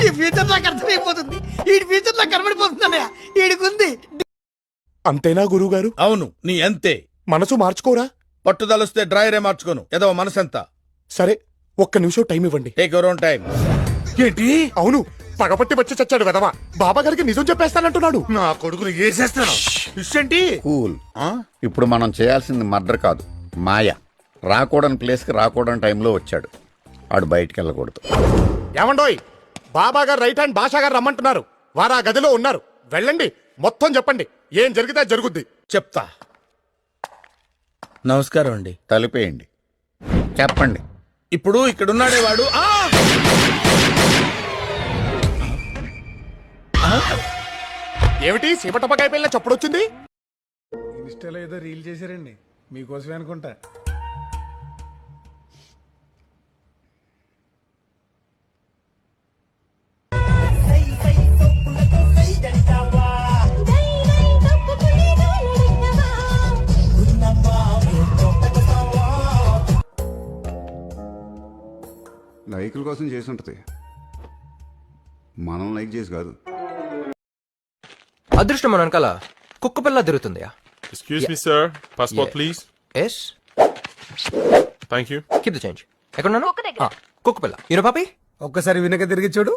ఈ ఫ్యూచర్ నాకు అర్థమైపోతుంది. ఈ ఫ్యూచర్ నాకు కనబడిపోతుందన్నయ్య. ఈడికుంది. అంతేనా గురువుగారు? అవును, నీ అంతే. మనసు మార్చుకోరా? పట్టుదలొస్తే డ్రాయరే మార్చుకోను. ఏదో మనసెంత. సరే, ఒక్క నిమిషం టైం ఇవ్వండి. Take your own time. ఏంటి? అవును, పగపట్టి వచ్చి చచ్చాడు వెదవా. బాబా గారికి నిజం చెప్పేస్తానంటున్నాడు. నా కొడుకుని ఏసేస్తాను. ఇష్టంటి కూల్. ఇప్పుడు మనం చేయాల్సింది మర్డర్ కాదు, మాయ. రాకూడని ప్లేస్కి రాకూడని టైంలో వచ్చాడు. ఆడు బయటికి వెళ్ళకూడదు. ఏమండోయ్, బాబా గారు రైట్ హ్యాండ్ భాషా గారు రమ్మంటున్నారు. వారు ఆ గదిలో ఉన్నారు. వెళ్ళండి, మొత్తం చెప్పండి. ఏం జరిగితే జరుగుద్ది. చెప్తా. నమస్కారం అండి. తలిపేయండి, చెప్పండి. ఇప్పుడు ఇక్కడున్నాడే వాడు. ఏమిటి సీమటపకాయ పిల్ల చప్పుడొచ్చింది? ఇన్స్టాలో ఏదో రీల్ చేశారండి, మీకోసమే అనుకుంటా. లైకుల కోసం చేసి ఉంటుంది, మనం లైక్ చేసి కాదు. అదృష్టం మన వెనకాల కుక్క పిల్ల తిరుగుతుంది. Excuse me, sir. Passport, please. Yes, Thank you. Keep the change. ఎక్కడున్నాను? కుక్క పిల్ల. యూనో పాపి. ఒక్కసారి వెనక తిరిగి చూడు,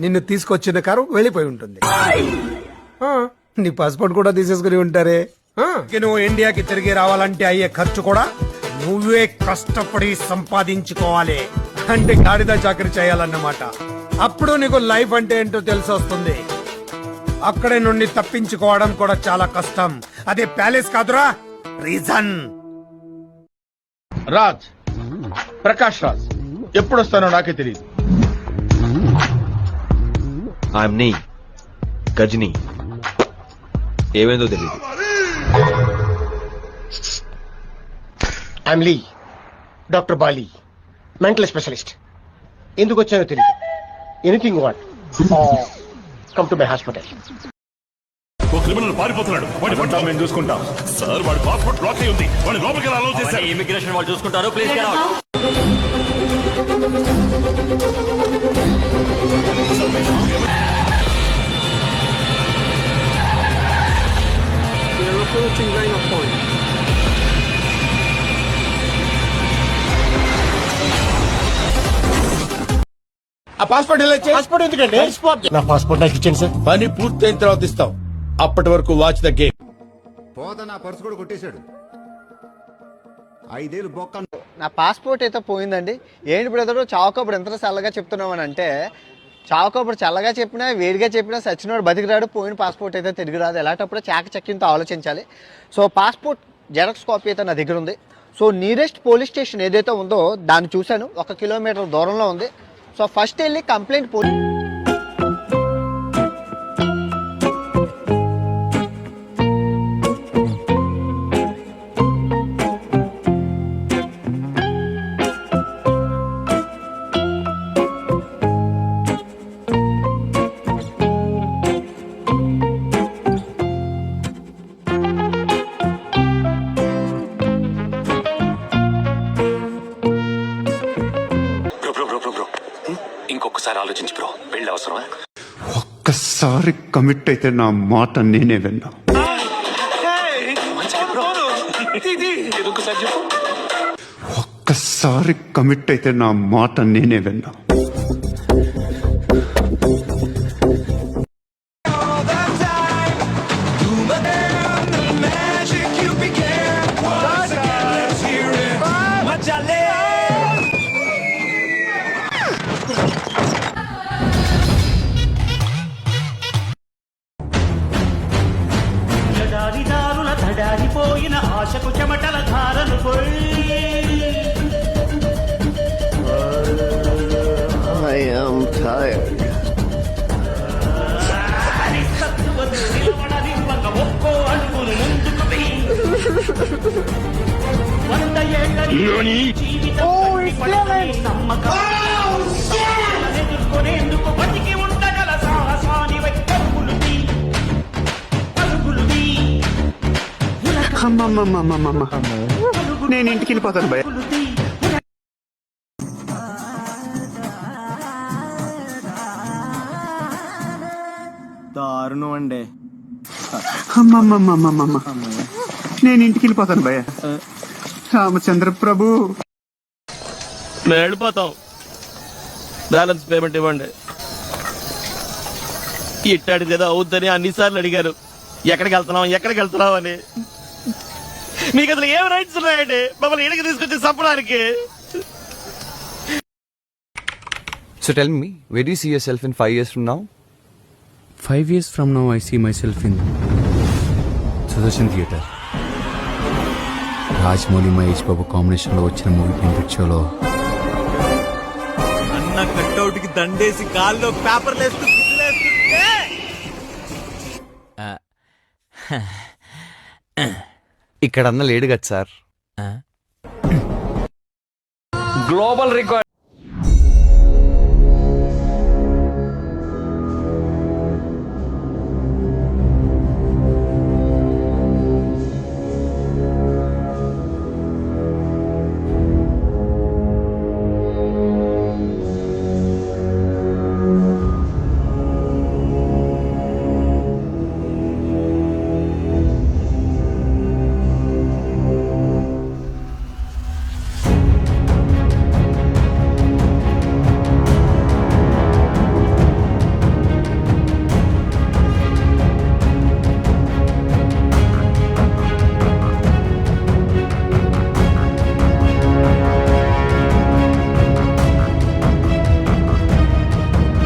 నిన్ను తీసుకొచ్చిన కారు వెళ్ళిపోయి ఉంటుంది. నీ పాస్పోర్ట్ కూడా తీసేసుకుని ఉంటారే. నువ్వు ఇండియాకి తిరిగి రావాలంటే అయ్యే ఖర్చు కూడా నువ్వే కష్టపడి సంపాదించుకోవాలి. అంటే గాడిద చాకరీ చేయాలన్నమాట. అప్పుడు నీకు లైఫ్ అంటే ఏంటో తెలిసి వస్తుంది. అక్కడే నుండి తప్పించుకోవడం కూడా చాలా కష్టం. అదే ప్యాలెస్ కాదురా, రీజన్. రాజ్, ప్రకాష్ రాజ్. ఎప్పుడొస్తానో నాకే తెలియదు. ఐఎమ్ నీ గజనీ. ఏమైందో తెలియదు. I'm Lee, doctor Bali, mental specialist. ఎందుకు వచ్చానో తెలియదు. Anything what, come to my hospital. ఓ క్రిమినల్ పారిపోతున్నాడు. వాడి పట్టాలు మేము చూసుకుంటాం. సార్, వాడి పాస్పోర్ట్ బ్లాక్ అయి ఉంది. వాడి లోపలికి అలౌ చేశారు. ఇమిగ్రేషన్ వాళ్ళు చూసుకుంటారు. Please get out. ఆ పాస్పోర్ట్ ఎలా ఇచ్చే? పాస్పోర్ట్ ఎందుకండి? నా పాస్పోర్ట్ నాకు ఇచ్చాను సార్. పని పూర్తయిన తర్వాత ఇస్తాం. అప్పటి వరకు వాచ్ ద గేమ్. పోత నా పర్సు కూడా కొట్టేశాడు. 5 ఏళ్ళు బొక్క. నా పాస్పోర్ట్ అయితే పోయిందండి. ఏంటి బ్రదరు చావుకప్పుడు ఎంత చల్లగా చెప్తున్నామని అంటే, చావుకప్పుడు చల్లగా చెప్పినా వేడిగా చెప్పినా సచ్చినోడు బతికిరాడు, పోయిన పాస్పోర్ట్ అయితే తిరిగి రాదు. ఎలాంటప్పుడు చాకచక్యంతో ఆలోచించాలి. సో పాస్పోర్ట్ జెరాక్స్ కాపీ అయితే నా దగ్గర ఉంది. సో నియరెస్ట్ పోలీస్ స్టేషన్ ఏదైతే ఉందో దాన్ని చూశాను. 1 కిలోమీటర్ దూరంలో ఉంది. సో ఫస్ట్ వెళ్ళి కంప్లైంట్ ఇంకొకసారి ఆలోచించి బ్రో, పెళ్లి అవసరమా? ఒక్కసారి కమిట్ అయితే నా మాట నేనే విన్నా. ఒక్కసారి కమిట్ అయితే నా మాట నేనే విన్నా. పోయిన ఆశకు చెమటల ధారలు ఒక్కో అడుగును ముందుకు ఎదుర్కొనేందుకు బతికి ఉండగల సాహసాని నేను ఇంటికి వెళ్ళిపోతాను భయ. దారుణం అండి. అమ్మమ్మమ్మమ్మమ్మ నేను ఇంటికి వెళ్ళిపోతాను భయ్య. రామచంద్ర ప్రభు మేము వెళ్ళిపోతాం, బ్యాలెన్స్ పేమెంట్ ఇవ్వండి. ఇట్టాడు కదా అవుద్దని అన్నిసార్లు అడిగారు, ఎక్కడికి వెళ్తున్నాం అని. మీకు అసలు ఏం రైట్స్ ఉన్నాయండి మమ్మల్ని ఇడికి తీసుకొచ్చి చంపడానికి? So tell me, where do you see yourself in 5 years from now? 5 years from now I see myself in Sudarshan Theatre. Rajamouli Mahesh Babu combination లో వచ్చిన మూవీ పెయింటెడ్ షోలో అన్న కట్అవుట్ కి దండేసి కాల్లో పేపర్లు వేస్తూ ఇక్కడ అన్న లేడు కదా సార్. Global record